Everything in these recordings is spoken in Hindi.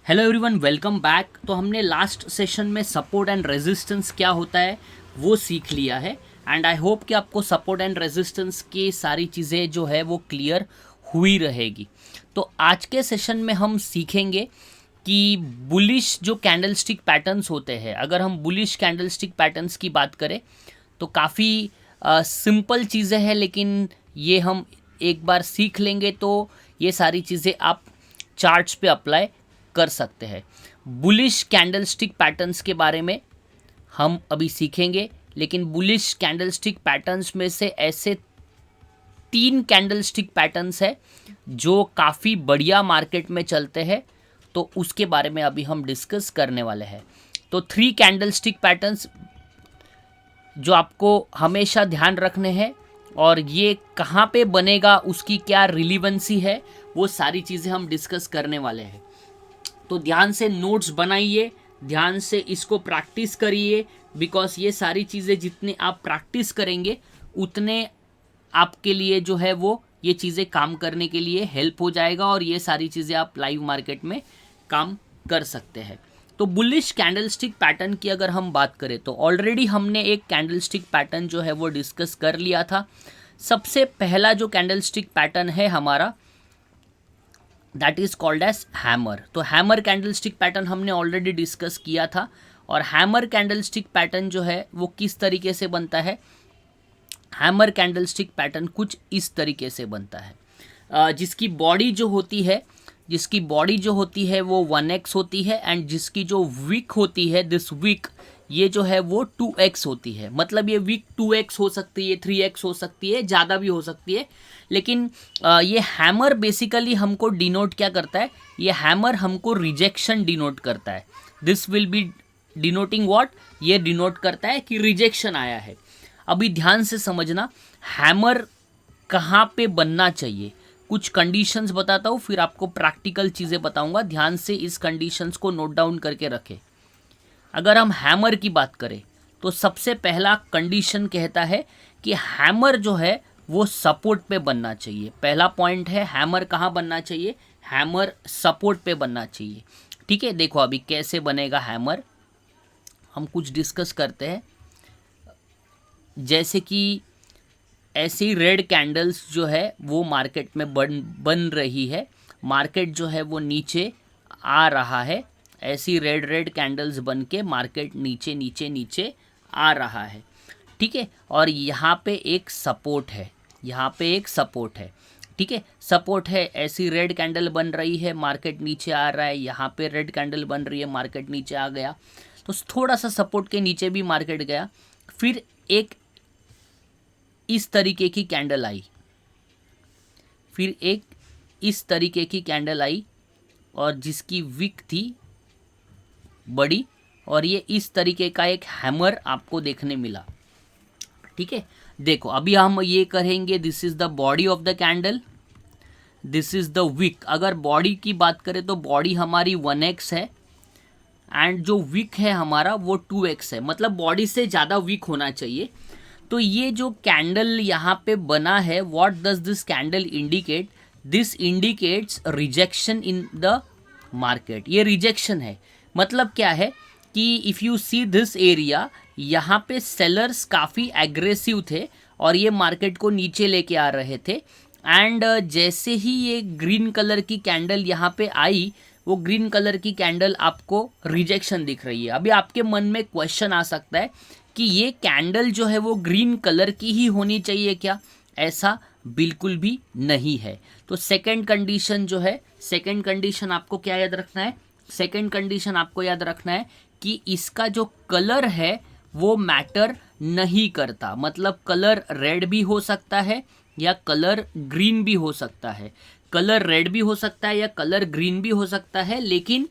Hello everyone, welcome back. तो हमने लास्ट सेशन में सपोर्ट एंड रेजिस्टेंस क्या होता है वो सीख लिया है एंड आई होप कि आपको सपोर्ट एंड रेजिस्टेंस की सारी चीज़ें जो है वो क्लियर हुई रहेगी। तो आज के सेशन में हम सीखेंगे कि बुलिश जो कैंडलस्टिक पैटर्न्स होते हैं, अगर हम बुलिश कैंडलस्टिक पैटर्न्स की बात करें तो काफ़ी सिंपल चीज़ें हैं, लेकिन ये हम एक बार सीख लेंगे तो ये सारी चीज़ें आप चार्ट्स पे अप्लाई कर सकते हैं। बुलिश कैंडलस्टिक पैटर्न्स के बारे में हम अभी सीखेंगे, लेकिन बुलिश कैंडलस्टिक पैटर्न्स में से ऐसे 3 कैंडलस्टिक पैटर्न्स है जो काफ़ी बढ़िया मार्केट में चलते हैं, तो उसके बारे में अभी हम डिस्कस करने वाले हैं। तो 3 कैंडलस्टिक पैटर्न्स जो आपको हमेशा ध्यान रखने हैं और ये कहाँ पे बनेगा, उसकी क्या रिलीवेंसी है, वो सारी चीज़ें हम डिस्कस करने वाले हैं। तो ध्यान से नोट्स बनाइए, ध्यान से इसको प्रैक्टिस करिए, बिकॉज ये सारी चीज़ें जितने आप प्रैक्टिस करेंगे उतने आपके लिए जो है वो ये चीज़ें काम करने के लिए हेल्प हो जाएगा और ये सारी चीज़ें आप लाइव मार्केट में काम कर सकते हैं। तो बुलिश कैंडलस्टिक पैटर्न की अगर हम बात करें तो ऑलरेडी हमने एक कैंडलस्टिक पैटर्न जो है वो डिस्कस कर लिया था। सबसे पहला जो कैंडलस्टिक पैटर्न है हमारा, that is called as hammer. तो हैमर कैंडलस्टिक पैटर्न हमने ऑलरेडी डिस्कस किया था और हैमर कैंडलस्टिक पैटर्न जो है वो किस तरीके से बनता है। हैमर कैंडलस्टिक पैटर्न कुछ इस तरीके से बनता है, जिसकी बॉडी जो होती है वो 1x होती है एंड जिसकी जो विक होती है, दिस विक, ये जो है वो 2x होती है। मतलब ये विक 2x हो सकती है, 3x हो सकती है, ज़्यादा भी हो सकती है, लेकिन ये हैमर बेसिकली हमको डिनोट क्या करता है, ये हैमर हमको रिजेक्शन डिनोट करता है। This will be denoting what, ये डिनोट करता है कि रिजेक्शन आया है। अभी ध्यान से समझना, हैमर कहाँ पे बनना चाहिए, कुछ कंडीशंस बताता हूँ, फिर आपको प्रैक्टिकल चीज़ें बताऊँगा। ध्यान से इस कंडीशंस को नोट डाउन करके रखें। अगर हम हैमर की बात करें तो सबसे पहला कंडीशन कहता है कि हैमर जो है वो सपोर्ट पे बनना चाहिए। पहला पॉइंट है, हैमर कहाँ बनना चाहिए, हैमर सपोर्ट पे बनना चाहिए। ठीक है, देखो अभी कैसे बनेगा हैमर, हम कुछ डिस्कस करते हैं। जैसे कि ऐसी रेड कैंडल्स जो है वो मार्केट में बन रही है, मार्केट जो है वो नीचे आ रहा है, ऐसी रेड कैंडल्स बन के मार्केट नीचे नीचे नीचे आ रहा है। ठीक है, और यहाँ पे एक सपोर्ट है, यहाँ पे एक सपोर्ट है। ठीक है, सपोर्ट है, ऐसी रेड कैंडल बन रही है, मार्केट नीचे आ रहा है, यहाँ पे रेड कैंडल बन रही है, मार्केट नीचे आ गया, तो थोड़ा सा सपोर्ट के नीचे भी मार्केट गया। फिर एक इस तरीके की कैंडल आई, फिर एक इस तरीके की कैंडल आई और जिसकी विक थी बड़ी, और ये इस तरीके का एक हैमर आपको देखने मिला। ठीक है, देखो अभी हम ये करेंगे, this is the body of the candle, this is the wick. अगर बॉडी की बात करें तो बॉडी हमारी 1x है एंड जो विक है हमारा वो 2x है, मतलब बॉडी से ज़्यादा विक होना चाहिए। तो ये जो कैंडल यहाँ पे बना है, what does this candle indicate, this indicates rejection in the market. ये रिजेक्शन है, मतलब क्या है कि if you see this area, यहाँ पे सेलर्स काफ़ी एग्रेसिव थे और ये मार्केट को नीचे लेके आ रहे थे एंड जैसे ही ये ग्रीन कलर की कैंडल यहाँ पे आई, वो ग्रीन कलर की कैंडल आपको रिजेक्शन दिख रही है। अभी आपके मन में क्वेश्चन आ सकता है कि ये कैंडल जो है वो ग्रीन कलर की ही होनी चाहिए क्या? ऐसा बिल्कुल भी नहीं है। तो सेकंड कंडीशन जो है, सेकंड कंडीशन आपको क्या याद रखना है, सेकंड कंडीशन आपको याद रखना है कि इसका जो कलर है वो मैटर नहीं करता। मतलब कलर रेड भी हो सकता है या कलर ग्रीन भी हो सकता है, कलर रेड भी हो सकता है या कलर ग्रीन भी हो सकता है, लेकिन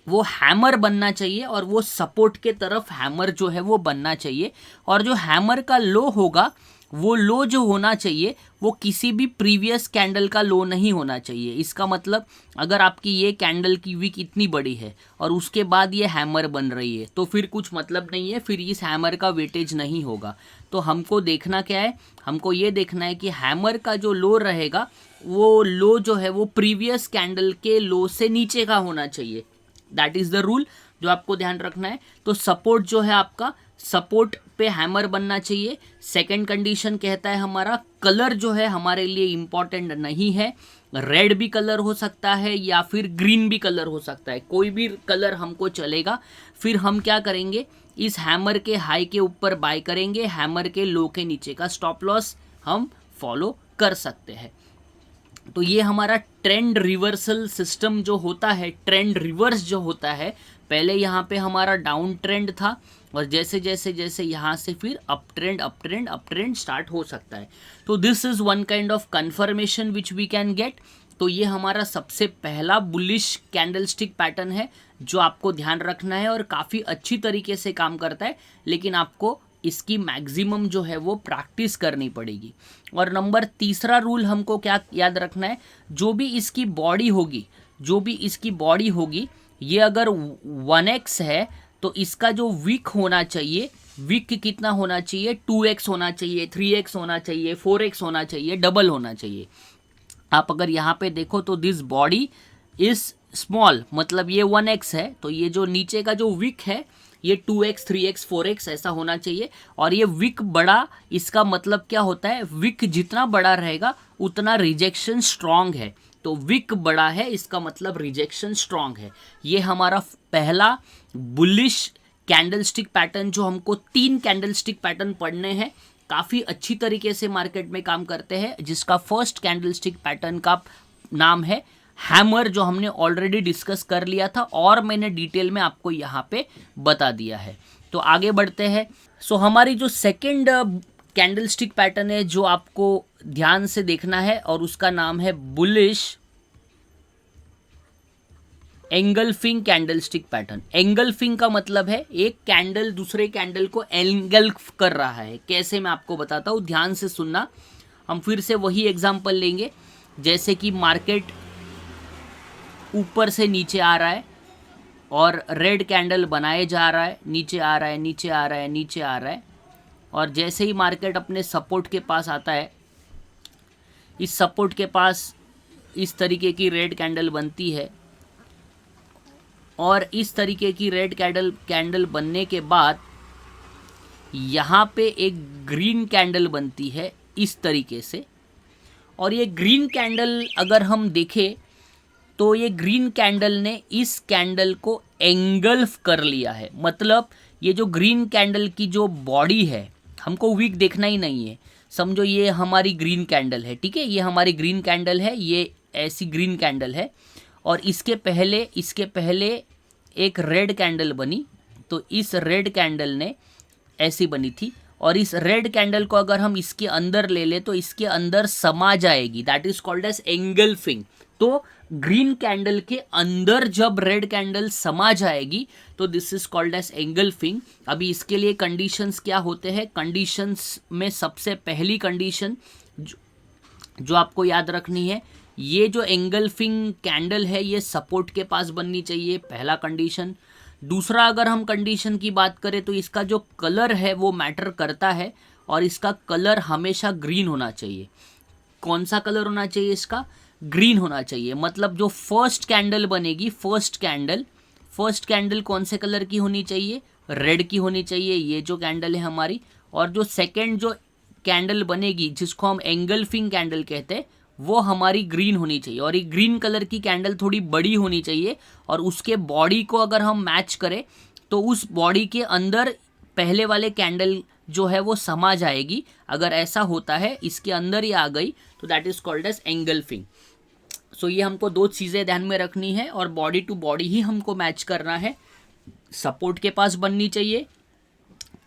वो हैमर बनना चाहिए और वो सपोर्ट के तरफ हैमर जो है वो बनना चाहिए। और जो हैमर का लो होगा वो लो जो होना चाहिए वो किसी भी प्रीवियस कैंडल का लो नहीं होना चाहिए। इसका मतलब अगर आपकी ये कैंडल की विक इतनी बड़ी है और उसके बाद ये हैमर बन रही है तो फिर कुछ मतलब नहीं है, फिर इस हैमर का वेटेज नहीं होगा। तो हमको देखना क्या है, हमको ये देखना है कि हैमर का जो लो रहेगा वो लो जो है वो प्रीवियस कैंडल के लो से नीचे का होना चाहिए। दैट इज़ द रूल जो आपको ध्यान रखना है। तो सपोर्ट जो है आपका, सपोर्ट पे हैमर बनना चाहिए। सेकंड कंडीशन कहता है हमारा कलर जो है हमारे लिए इम्पॉर्टेंट नहीं है, रेड भी कलर हो सकता है या फिर ग्रीन भी कलर हो सकता है, कोई भी कलर हमको चलेगा। फिर हम क्या करेंगे, इस हैमर के हाई के ऊपर बाय करेंगे, हैमर के लो के नीचे का स्टॉप लॉस हम फॉलो कर सकते हैं। तो ये हमारा ट्रेंड रिवर्सल सिस्टम जो होता है, ट्रेंड रिवर्स जो होता है, पहले यहाँ पे हमारा डाउन ट्रेंड था और जैसे जैसे जैसे यहाँ से फिर up trend up trend up trend start हो सकता है। तो this is one kind of confirmation which we can get. तो ये हमारा सबसे पहला बुलिश कैंडलस्टिक पैटर्न है जो आपको ध्यान रखना है और काफ़ी अच्छी तरीके से काम करता है, लेकिन आपको इसकी मैक्सिमम जो है वो प्रैक्टिस करनी पड़ेगी। और नंबर तीसरा रूल हमको क्या याद रखना है, जो भी इसकी बॉडी होगी, जो भी इसकी बॉडी होगी, ये अगर 1x है तो इसका जो विक होना चाहिए, विक कितना होना चाहिए, 2x होना चाहिए, 3x होना चाहिए, 4x होना चाहिए, डबल होना चाहिए। आप अगर यहाँ पे देखो तो दिस बॉडी इज स्मॉल, मतलब ये 1x है, तो ये जो नीचे का जो विक है ये 2x 3x 4x ऐसा होना चाहिए। और ये विक बड़ा, इसका मतलब क्या होता है, विक जितना बड़ा रहेगा उतना रिजेक्शन स्ट्रांग है। तो विक बड़ा है इसका मतलब रिजेक्शन स्ट्रांग है। ये हमारा पहला बुलिश कैंडलस्टिक पैटर्न, जो हमको 3 कैंडलस्टिक पैटर्न पढ़ने हैं, काफ़ी अच्छी तरीके से मार्केट में काम करते हैं, जिसका फर्स्ट कैंडलस्टिक पैटर्न का नाम है हैमर, जो हमने ऑलरेडी डिस्कस कर लिया था और मैंने डिटेल में आपको यहाँ पे बता दिया है। तो आगे बढ़ते हैं। सो हमारी जो सेकंड कैंडलस्टिक पैटर्न है जो आपको ध्यान से देखना है और उसका नाम है bullish engulfing candlestick pattern. Engulfing का मतलब है एक कैंडल दूसरे कैंडल को एंगल्फ कर रहा है। कैसे, मैं आपको बताता हूँ, ध्यान से सुनना। हम फिर से वही एग्जांपल लेंगे, जैसे कि मार्केट ऊपर से नीचे आ रहा है और रेड कैंडल बनाए जा रहा है, नीचे आ रहा है, नीचे आ रहा है, नीचे आ रहा है, और जैसे ही मार्केट अपने सपोर्ट के पास आता है, इस सपोर्ट के पास इस तरीके की रेड कैंडल बनती है और इस तरीके की रेड कैंडल बनने के बाद यहाँ पे एक ग्रीन कैंडल बनती है इस तरीके से। और ये ग्रीन कैंडल अगर हम देखें तो ये ग्रीन कैंडल ने इस कैंडल को एंगल्फ कर लिया है। मतलब ये जो ग्रीन कैंडल की जो बॉडी है, हमको वीक देखना ही नहीं है, समझो ये हमारी ग्रीन कैंडल है, ठीक है, ये हमारी ग्रीन कैंडल है, ये ऐसी ग्रीन कैंडल है और इसके पहले एक रेड कैंडल बनी, तो इस रेड कैंडल ने ऐसी बनी थी और इस रेड कैंडल को अगर हम इसके अंदर ले ले तो इसके अंदर समा जाएगी, that is called as engulfing. तो ग्रीन कैंडल के अंदर जब रेड कैंडल समा जाएगी तो this is called as engulfing. अभी इसके लिए कंडीशंस क्या होते हैं, कंडीशंस में सबसे पहली कंडीशन जो आपको याद रखनी है, ये जो एंगल्फिंग कैंडल है ये सपोर्ट के पास बननी चाहिए, पहला कंडीशन। दूसरा, अगर हम कंडीशन की बात करें तो इसका जो कलर है वो मैटर करता है और इसका कलर हमेशा ग्रीन होना चाहिए। कौन सा कलर होना चाहिए इसका, ग्रीन होना चाहिए। मतलब जो फर्स्ट कैंडल बनेगी, फर्स्ट कैंडल कौन से कलर की होनी चाहिए, रेड की होनी चाहिए, ये जो कैंडल है हमारी। और जो सेकंड जो कैंडल बनेगी जिसको हम एंगल्फिंग कैंडल कहते हैं वो हमारी ग्रीन होनी चाहिए और ये ग्रीन कलर की कैंडल थोड़ी बड़ी होनी चाहिए और उसके बॉडी को अगर हम मैच करें तो उस बॉडी के अंदर पहले वाले कैंडल जो है वो समा जाएगी। अगर ऐसा होता है, इसके अंदर ही आ गई, तो that is called as engulfing. So ये हमको दो चीज़ें ध्यान में रखनी है और बॉडी टू बॉडी ही हमको मैच करना है। सपोर्ट के पास बननी चाहिए,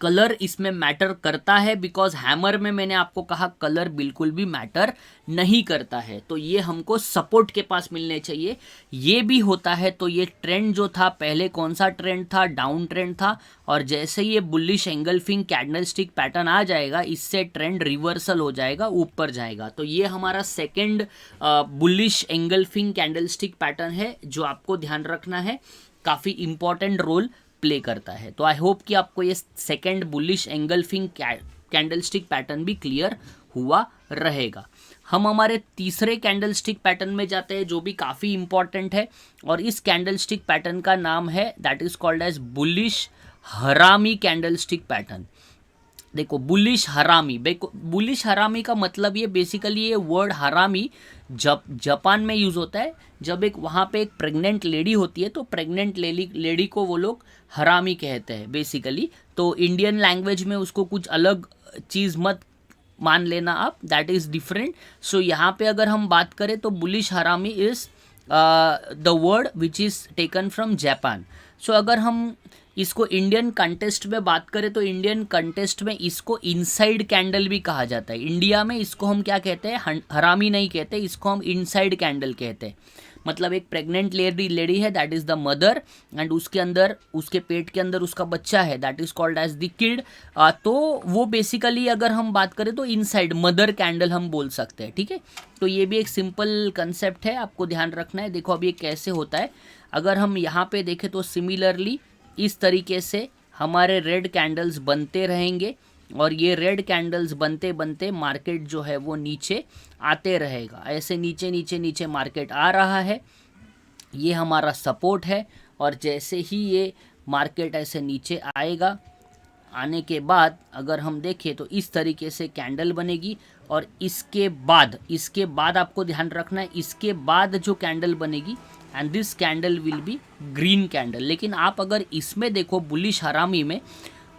कलर इसमें मैटर करता है, बिकॉज हैमर में मैंने आपको कहा कलर बिल्कुल भी मैटर नहीं करता है। तो ये हमको सपोर्ट के पास मिलने चाहिए। ये भी होता है तो ये ट्रेंड जो था पहले कौन सा ट्रेंड था, डाउन ट्रेंड था, और जैसे ये बुलिश एंगल्फिंग कैंडलस्टिक पैटर्न आ जाएगा इससे ट्रेंड रिवर्सल हो जाएगा, ऊपर जाएगा। तो ये हमारा second bullish engulfing candlestick pattern है जो आपको ध्यान रखना है, काफ़ी इंपॉर्टेंट रोल प्ले करता है। तो आई होप कि आपको ये second bullish engulfing candlestick pattern भी क्लियर हुआ रहेगा। हम हमारे तीसरे कैंडलस्टिक पैटर्न में जाते हैं जो भी काफ़ी इंपॉर्टेंट है, और इस कैंडलस्टिक पैटर्न का नाम है that is called as bullish harami candlestick pattern. देखो बुलिश हरामी, बुलिश हरामी का मतलब ये बेसिकली ये वर्ड हरामी जापान में यूज़ होता है। जब एक वहाँ पे एक प्रेग्नेंट लेडी होती है तो प्रेग्नेंट लेडी को वो लोग हरामी कहते हैं बेसिकली। तो इंडियन लैंग्वेज में उसको कुछ अलग चीज़ मत मान लेना आप, दैट इज़ डिफरेंट। सो यहाँ पे अगर हम बात करें तो bullish harami is the word which is taken from Japan. So अगर हम इसको इंडियन कंटेस्ट में बात करें तो इंडियन कंटेस्ट में इसको इनसाइड कैंडल भी कहा जाता है। इंडिया में इसको हम क्या कहते हैं, हरामी नहीं कहते, इसको हम इनसाइड कैंडल कहते हैं। मतलब एक प्रेग्नेंट लेडी है that is the mother, and उसके अंदर उसके पेट के अंदर उसका बच्चा है that is called as the kid. तो वो बेसिकली अगर हम बात करें तो इनसाइड मदर कैंडल हम बोल सकते हैं, ठीक है। तो ये भी एक सिंपल कंसेप्ट है, आपको ध्यान रखना है। देखो अब ये कैसे होता है, अगर हम यहाँ पे देखें तो सिमिलरली इस तरीके से हमारे रेड कैंडल्स बनते रहेंगे, और ये रेड कैंडल्स बनते बनते मार्केट जो है वो नीचे आते रहेगा। ऐसे नीचे नीचे नीचे मार्केट आ रहा है, ये हमारा सपोर्ट है, और जैसे ही ये मार्केट ऐसे नीचे आएगा, आने के बाद अगर हम देखें तो इस तरीके से कैंडल बनेगी, और इसके बाद आपको ध्यान रखना है, इसके बाद जो कैंडल बनेगी and this candle will be green candle. लेकिन आप अगर इसमें देखो बुलिश हरामी में,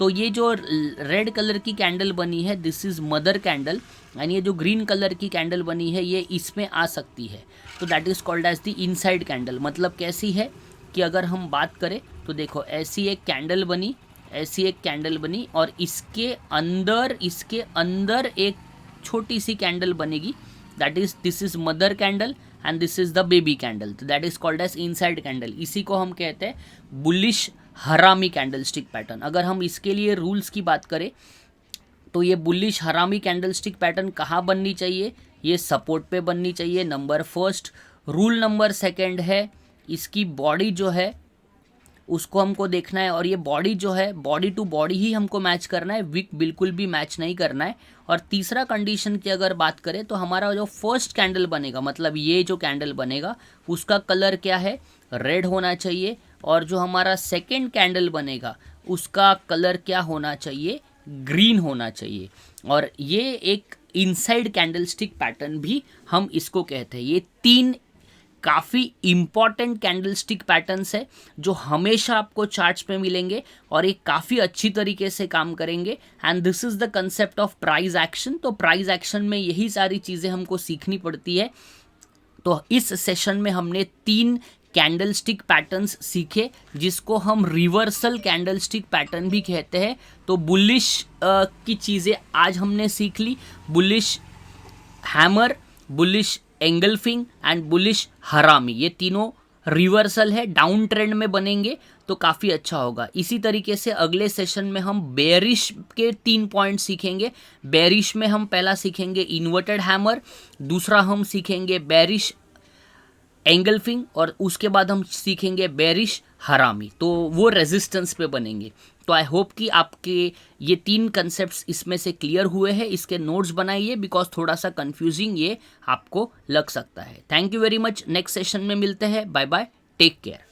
तो ये जो रेड कलर की कैंडल बनी है this is mother candle, and ये जो ग्रीन कलर की कैंडल बनी है ये इसमें आ सकती है। तो that is called as the inside candle. मतलब कैसी है कि अगर हम बात करें तो देखो ऐसी एक कैंडल बनी, ऐसी एक कैंडल बनी, और इसके अंदर एक छोटी सी कैंडल बनेगी, that is this is mother candle and this is the baby candle. तो that is called as inside candle. इसी को हम कहते हैं बुलिश हरामी कैंडलस्टिक पैटर्न। अगर हम इसके लिए रूल्स की बात करें तो ये बुलिश हरामी कैंडलस्टिक पैटर्न कहाँ बननी चाहिए, ये सपोर्ट पे बननी चाहिए, number first. Rule number second है इसकी बॉडी जो है उसको हमको देखना है, और ये बॉडी जो है बॉडी टू बॉडी ही हमको मैच करना है, विक बिल्कुल भी मैच नहीं करना है। और तीसरा कंडीशन की अगर बात करें तो हमारा जो फर्स्ट कैंडल बनेगा, मतलब ये जो कैंडल बनेगा उसका कलर क्या है, रेड होना चाहिए, और जो हमारा सेकेंड कैंडल बनेगा उसका कलर क्या होना चाहिए, ग्रीन होना चाहिए। और ये एक इनसाइड कैंडलस्टिक पैटर्न भी हम इसको कहते हैं। ये तीन काफ़ी इम्पॉर्टेंट कैंडलस्टिक पैटर्न्स है जो हमेशा आपको चार्ट्स पे मिलेंगे, और ये काफ़ी अच्छी तरीके से काम करेंगे। And this is the concept of price action. तो प्राइस एक्शन में यही सारी चीज़ें हमको सीखनी पड़ती है। तो इस सेशन में हमने 3 कैंडलस्टिक पैटर्न्स सीखे जिसको हम रिवर्सल कैंडलस्टिक पैटर्न भी कहते हैं। तो बुलिश की चीज़ें आज हमने सीख ली, bullish hammer, bullish engulfing and bullish harami. ये तीनों रिवर्सल है, डाउन ट्रेंड में बनेंगे तो काफ़ी अच्छा होगा। इसी तरीके से अगले सेशन में हम बेरिश के 3 पॉइंट सीखेंगे। बेरिश में हम पहला सीखेंगे इन्वर्टेड हैमर, दूसरा हम सीखेंगे बेरिश एंगल्फिंग, और उसके बाद हम सीखेंगे बेरिश हरामी। तो वो रेजिस्टेंस पे बनेंगे। तो आई होप कि आपके ये 3 कंसेप्ट्स इसमें से क्लियर हुए हैं। इसके नोट्स बनाइए बिकॉज थोड़ा सा कंफ्यूजिंग ये आपको लग सकता है। Thank you very much. Next session में मिलते हैं। Bye bye, take care.